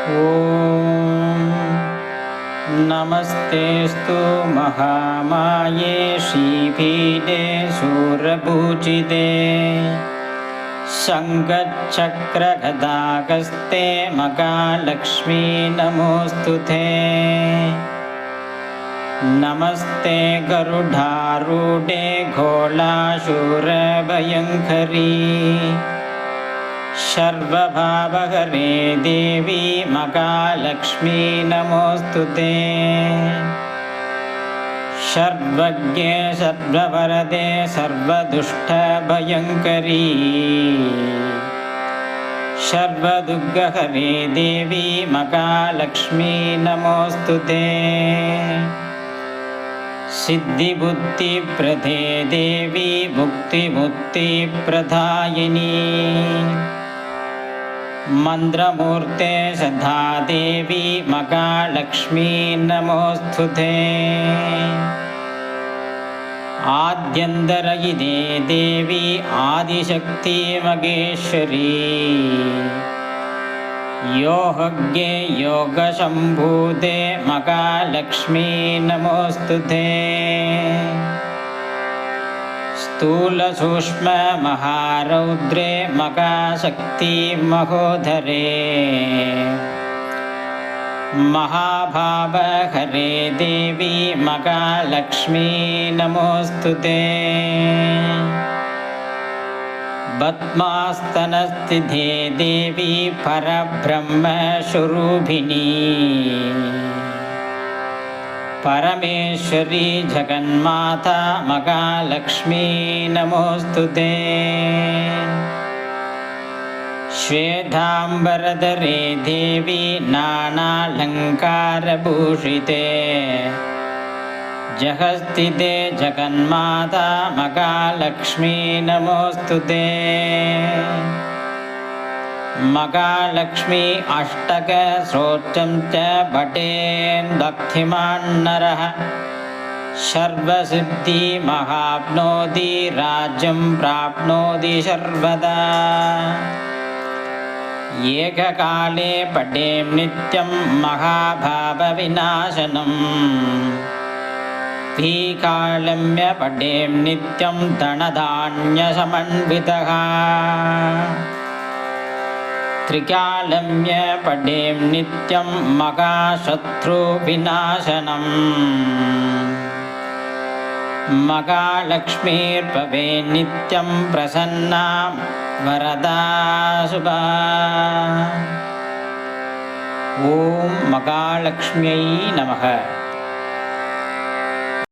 ॐ नमस्तेऽस्तु महामाये श्रीपीठे शूरपूजिते शङ्खचक्रगदाहस्ते महालक्ष्मी नमोऽस्तु ते। नमस्ते गरुडारूढे घोलाशूरभयङ्करी सर्वभावहरे देवी महालक्ष्मी नमोऽस्तु ते। सर्वज्ञे सर्ववरदे सर्वदुष्टभयङ्करी सर्वदुर्गहरे देवी महालक्ष्मी नमोऽस्तु ते। सिद्धिबुद्धिप्रदे देवी मुक्तिमुक्तिप्रदायिनी मन्त्रमूर्ते सदा देवी महालक्ष्मी नमोऽस्तु ते। आद्यन्तरहिते देवी आदिशक्ति महेश्वरी योगज्ञे योगशम्भूते महालक्ष्मी नमोऽस्तु ते। स्थूलसूक्ष्ममहारौद्रे महाशक्ति महोदरे महाभावहरे देवी महालक्ष्मी नमोऽस्तु ते। पद्मासनस्थिते देवी परब्रह्मस्वरूपिणी परमेश्वरी जगन्माता महालक्ष्मी नमोऽस्तु ते। श्वेताम्बरधरे देवी नानालङ्कारभूषिते जगस्थिते जगन्माता महालक्ष्मी नमोऽस्तु ते। महालक्ष्मी अष्टकस्तोत्रं च पठेन् भक्तिमान् नरः सर्वसिद्धिमवाप्नोति राज्यं प्राप्नोति सर्वदा। एककाले पठेन् नित्यं महाभावविनाशनम् द्विकालम्य पठेन् नित्यं धनधान्यसमन्वितः त्रिकालम्य पठेन् नित्यं महाशत्रुविनाशनम् महालक्ष्मीर्भवेत् नित्यं प्रसन्ना वरदा शुभा। ॐ महालक्ष्म्यै नमः।